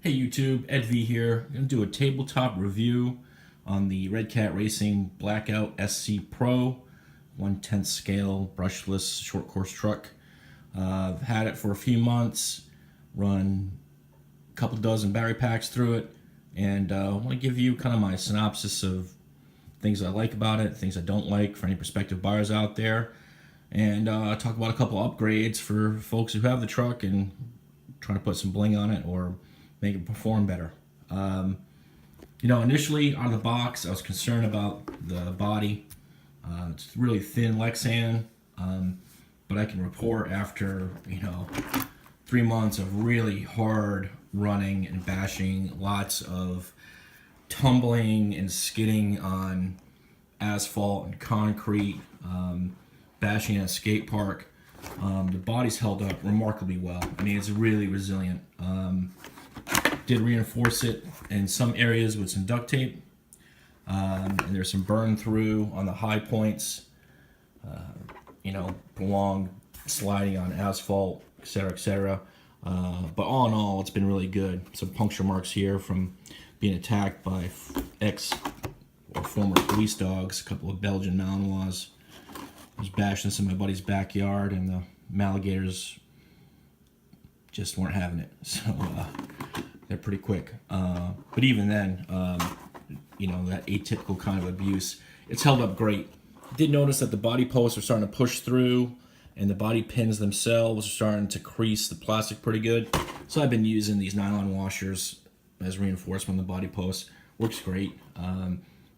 Hey YouTube, Ed V here. I'm going to do a tabletop review on the Redcat Racing Blackout SC Pro 1/10 scale brushless short course truck. I've had it for a few months, run a couple dozen battery packs through it, and I want to give you kind of my synopsis of things I like about it, things I don't like for any prospective buyers out there, and talk about a couple upgrades for folks who have the truck and trying to put some bling on it or make it perform better. Initially out of the box, I was concerned about the body. It's really thin Lexan, but I can report after 3 months of really hard running and bashing, lots of tumbling and skidding on asphalt and concrete, bashing at a skate park. The body's held up remarkably well. I mean, it's really resilient. Did reinforce it in some areas with some duct tape, and there's some burn through on the high points, prolonged sliding on asphalt, etc., etc. But all in all, it's been really good. Some puncture marks here from being attacked by ex or former police dogs, a couple of Belgian Malinois. I was bashing this in my buddy's backyard, and the Maligators just weren't having it. So they're pretty quick. But even then, that atypical kind of abuse, it's held up great. Did notice that the body posts are starting to push through, and the body pins themselves are starting to crease the plastic pretty good. So I've been using these nylon washers as reinforcement on the body posts. Works great.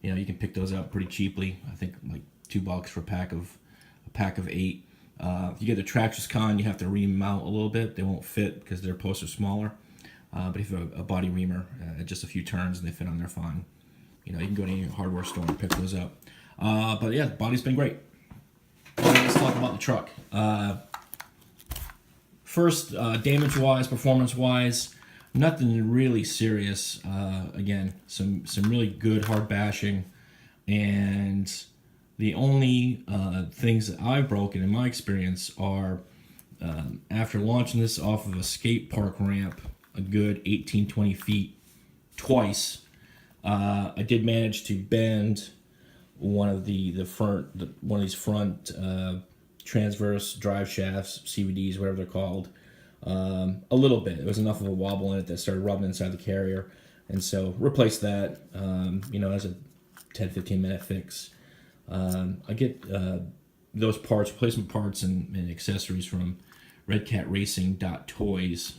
You can pick those up pretty cheaply. I think like $2 for a pack of 8. If you get the Traxxas Con, you have to remount a little bit. They won't fit because their posts are smaller. But if you have a body reamer, just a few turns and they fit on there fine. You can go to any hardware store and pick those up. But yeah, the body's been great. Let's talk about the truck. First, damage-wise, performance-wise, nothing really serious. Again, some really good hard bashing, and the only things that I've broken in my experience are after launching this off of a skate park ramp a good 18-20 feet twice, I did manage to bend one of these front transverse drive shafts, CVDs, whatever they're called, a little bit. There was enough of a wobble in it that started rubbing inside the carrier, and so replaced that. As a 10-15 minute fix. I get those parts, replacement parts and accessories from redcatracing.toys.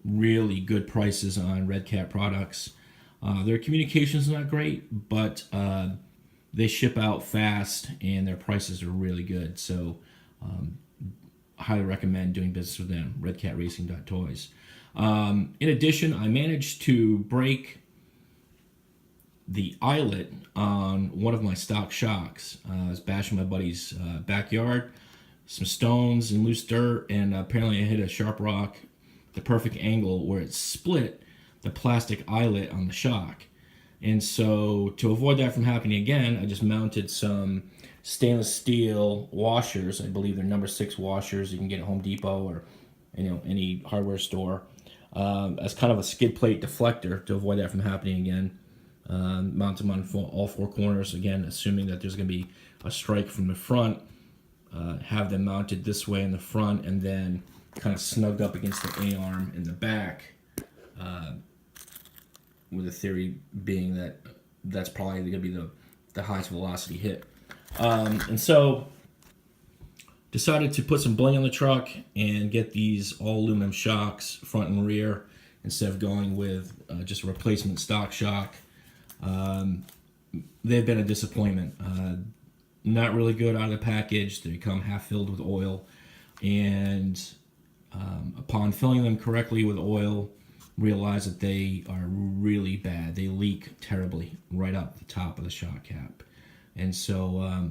Really good prices on Redcat products. Their communication's not great, but they ship out fast and their prices are really good. So highly recommend doing business with them, redcatracing.toys. In addition, I managed to break the eyelet on one of my stock shocks. I was bashing my buddy's backyard, some stones and loose dirt, and apparently I hit a sharp rock, the perfect angle where it split the plastic eyelet on the shock. And so to avoid that from happening again, I just mounted some stainless steel washers. I believe they're number 6 washers you can get at Home Depot or any hardware store, as kind of a skid plate deflector to avoid that from happening again. Mount them on all 4 corners, again assuming that there's going to be a strike from the front. Have them mounted this way in the front, and then kind of snugged up against the A-arm in the back, with the theory being that that's probably going to be the highest velocity hit. And so decided to put some bling on the truck and get these all aluminum shocks front and rear instead of going with just a replacement stock shock. They've been a disappointment. Not really good out of the package. They come half filled with oil, and upon filling them correctly with oil, realize that they are really bad. They leak terribly right up the top of the shock cap, and so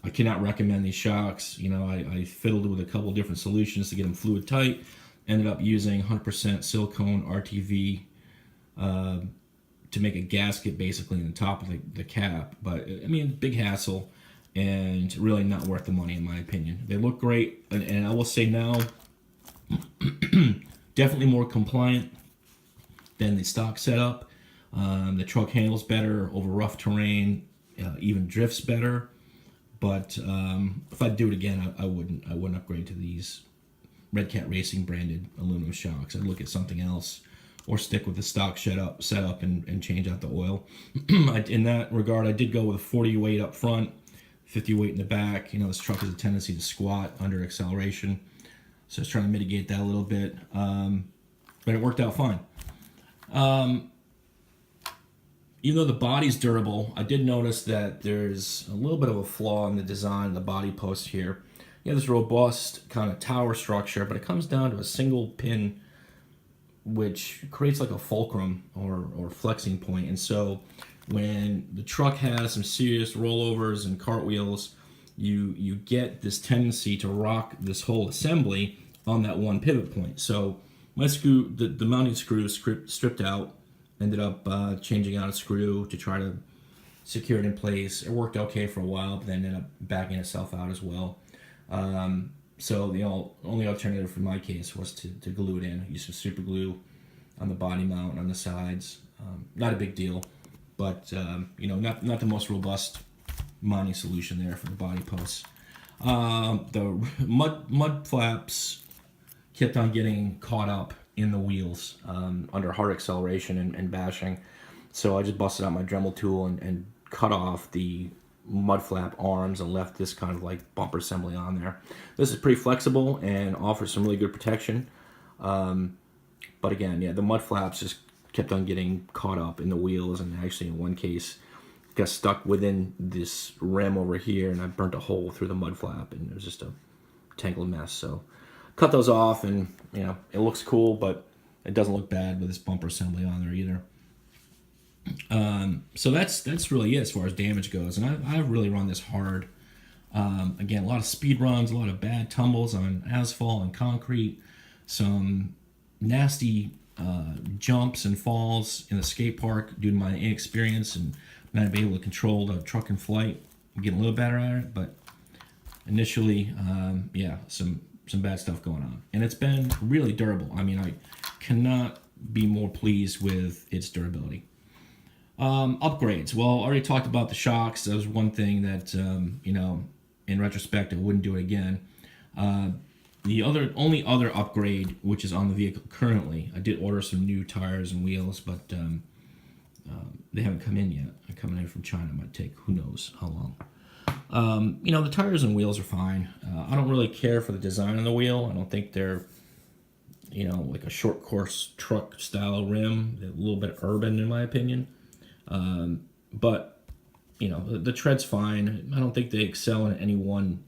I cannot recommend these shocks. I fiddled with a couple different solutions to get them fluid tight. Ended up using 100% silicone RTV to make a gasket basically in the top of the cap. But I mean, big hassle and really not worth the money in my opinion. They look great, and I will say now, definitely more compliant than the stock setup. The truck handles better over rough terrain, even drifts better. But if I do it again, I wouldn't upgrade to these Redcat Racing branded aluminum shocks. I'd look at something else, or stick with the stock setup and change out the oil. In that regard, I did go with a 40 weight up front, 50 weight in the back. You know, this truck has a tendency to squat under acceleration, so I was trying to mitigate that a little bit, but it worked out fine. Even though the body's durable, I did notice that there's a little bit of a flaw in the design of the body post here. You have this robust kind of tower structure, but it comes down to a single pin, which creates like a fulcrum or flexing point. And so when the truck has some serious rollovers and cartwheels, you get this tendency to rock this whole assembly on that one pivot point. So my screw, the mounting screw stripped out, ended up changing out a screw to try to secure it in place. It worked okay for a while, but then ended up backing itself out as well. So the only alternative for my case was to glue it in. Use some super glue on the body mount and on the sides. Not a big deal, but you know, not the most robust mounting solution there for the body posts. The mud flaps kept on getting caught up in the wheels under hard acceleration and bashing. So I just busted out my Dremel tool and cut off the mud flap arms and left this kind of like bumper assembly on there. This is pretty flexible and offers some really good protection. But again, yeah, the mud flaps just kept on getting caught up in the wheels, and actually in one case got stuck within this rim over here, and I burnt a hole through the mud flap, and it was just a tangled mess. So cut those off, and you know, it looks cool, but it doesn't look bad with this bumper assembly on there either. So that's really it as far as damage goes, and I've really run this hard. Again, a lot of speed runs, a lot of bad tumbles on asphalt and concrete, some nasty jumps and falls in the skate park due to my inexperience and not being able to control the truck in flight. I'm getting a little better at it, but initially, yeah, some bad stuff going on, and it's been really durable. I mean, I cannot be more pleased with its durability. Upgrades. Well, I already talked about the shocks. That was one thing that, you know, in retrospect, I wouldn't do it again. The only other upgrade, which is on the vehicle currently, I did order some new tires and wheels, but they haven't come in yet. They're coming in from China. It might take who knows how long. You know, the tires and wheels are fine. I don't really care for the design of the wheel. I don't think they're, you know, like a short course truck style rim. They're a little bit urban in my opinion. But you know, the tread's fine. I don't think they excel in any one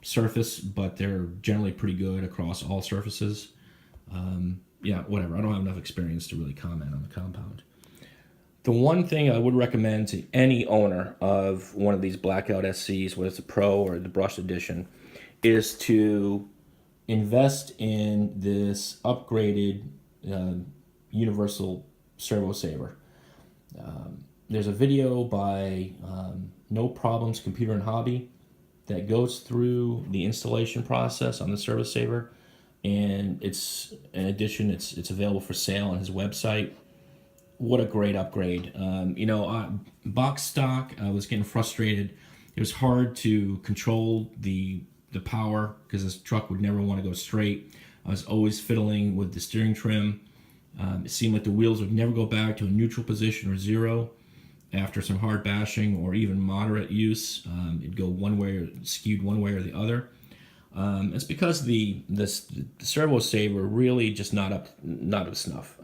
surface, but they're generally pretty good across all surfaces. Yeah, whatever. I don't have enough experience to really comment on the compound. The one thing I would recommend to any owner of one of these Blackout SCs, whether it's a Pro or the brushed edition, is to invest in this upgraded universal servo saver. There's a video by No Problems Computer and Hobby that goes through the installation process on the servo saver, and it's in addition, it's available for sale on his website. What a great upgrade! You know, box stock, I was getting frustrated. It was hard to control the power because this truck would never want to go straight. I was always fiddling with the steering trim. It seemed like the wheels would never go back to a neutral position or zero after some hard bashing or even moderate use. It'd go one way or skewed one way or the other. It's because the servo saver really just not up to snuff.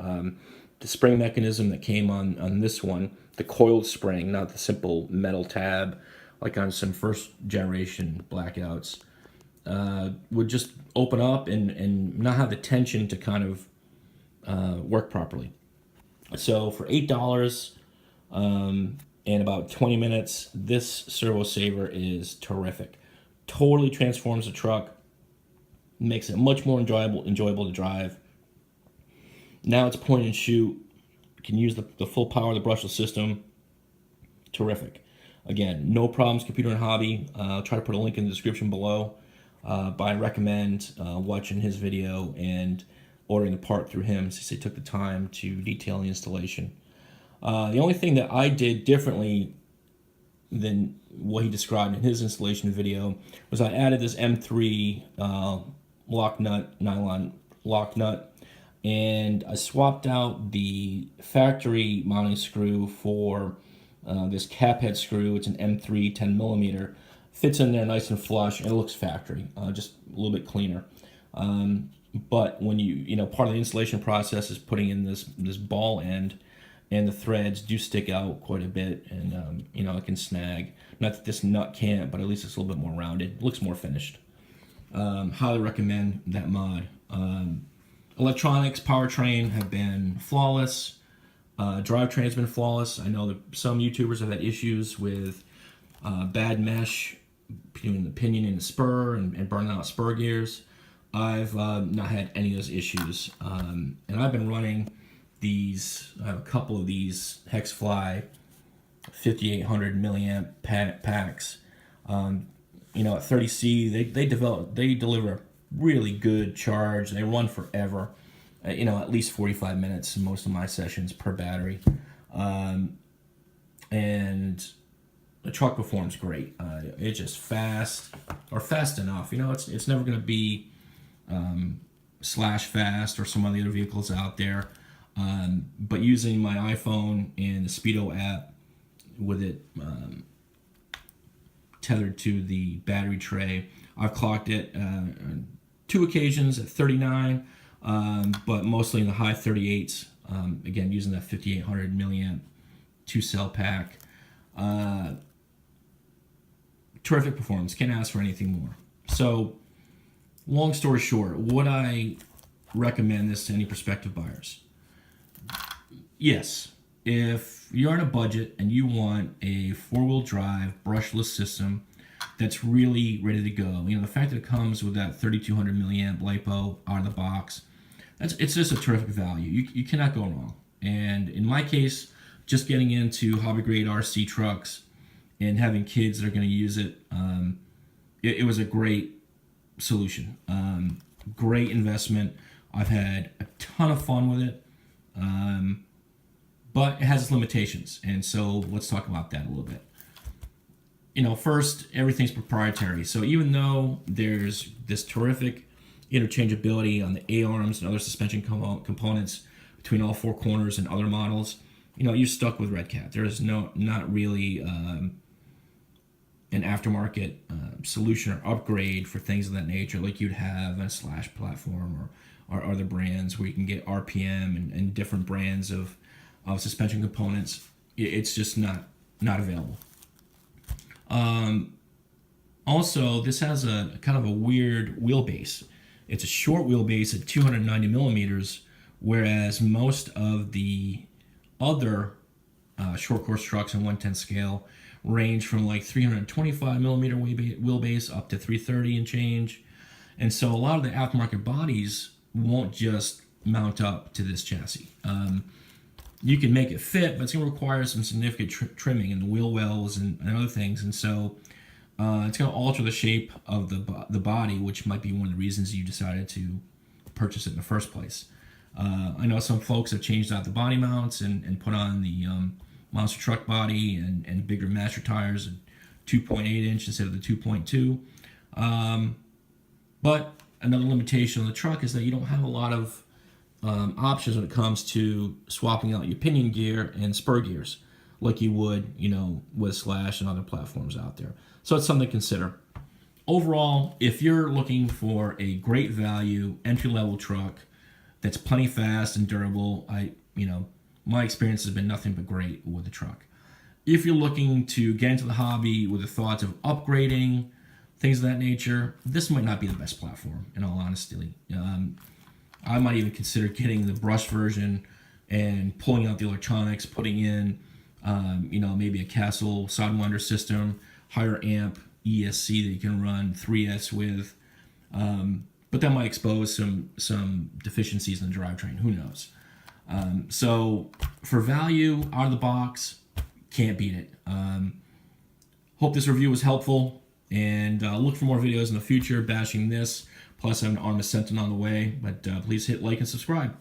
The spring mechanism that came on this one, the coiled spring, not the simple metal tab like on some first generation Blackouts, would just open up and not have the tension to kind of work properly. So for $8 and about 20 minutes, this servo saver is terrific. Totally transforms the truck, makes it much more enjoyable to drive. Now it's point and shoot. You can use the full power of the brushless system. Terrific. Again, No Problems Computer and Hobby. I'll try to put a link in the description below. But I recommend watching his video and ordering the part through him since he took the time to detail the installation. The only thing that I did differently than what he described in his installation video was I added this M3 lock nut, nylon lock nut, and I swapped out the factory mounting screw for this cap head screw. It's an M3 10 millimeter. Fits in there nice and flush, and it looks factory, just a little bit cleaner. But when part of the installation process is putting in this ball end, and the threads do stick out quite a bit, and it can snag. Not that this nut can't, but at least it's a little bit more rounded. It looks more finished. Highly recommend that mod. Electronics, powertrain have been flawless. Drivetrain's been flawless. I know that some YouTubers have had issues with bad mesh between the pinion and the spur and burning out spur gears. I've not had any of those issues. And I've been running I have a couple of these Hexfly 5800 milliamp packs. At 30C, they deliver a really good charge. They run forever. At least 45 minutes in most of my sessions per battery. And the truck performs great. It's just fast enough. It's never going to be slash fast or some of the other vehicles out there. But using my iPhone and the Speedo app with it tethered to the battery tray, I've clocked it on 2 occasions at 39, but mostly in the high 38s. Again, using that 5800 milliamp 2-cell pack. Terrific performance. Can't ask for anything more. So, long story short, would I recommend this to any prospective buyers? Yes. If you're on a budget and you want a 4-wheel drive brushless system that's really ready to go, the fact that it comes with that 3200 milliamp LiPo out of the box, it's just a terrific value. You cannot go wrong. And in my case, just getting into hobby grade RC trucks and having kids that are going to use it, it was a great solution. Great investment. I've had a ton of fun with it. But it has its limitations, and so let's talk about that a little bit. First, everything's proprietary. So even though there's this terrific interchangeability on the A-arms and other suspension components between all 4 corners and other models, you're stuck with Redcat. There is not really an aftermarket solution or upgrade for things of that nature like you'd have on a Slash platform or other brands where you can get RPM and different brands of suspension components. It's just not available. Also, this has a kind of a weird wheelbase. It's a short wheelbase at 290 millimeters, whereas most of the other short course trucks in 110 scale range from like 325 millimeter wheelbase up to 330 and change. And so a lot of the aftermarket bodies won't just mount up to this chassis. You can make it fit, but it's going to require some significant trimming in the wheel wells and other things. And so it's going to alter the shape of the body, which might be one of the reasons you decided to purchase it in the first place. I know some folks have changed out the body mounts and put on the monster truck body and bigger master tires, 2.8 inch instead of the 2.2. But another limitation on the truck is that you don't have a lot of options when it comes to swapping out your pinion gear and spur gears like you would, with Slash and other platforms out there. So it's something to consider. Overall, if you're looking for a great value entry-level truck that's plenty fast and durable, my experience has been nothing but great with the truck. If you're looking to get into the hobby with the thoughts of upgrading, things of that nature, this might not be the best platform, in all honesty. I might even consider getting the brush version and pulling out the electronics, putting in, maybe a Castle Sidewinder system, higher amp ESC that you can run 3S with. But that might expose some deficiencies in the drivetrain. Who knows? So for value, out of the box, can't beat it. Hope this review was helpful, and look for more videos in the future bashing this Plus, I have an Arrma Senton on the way. But please hit like and subscribe.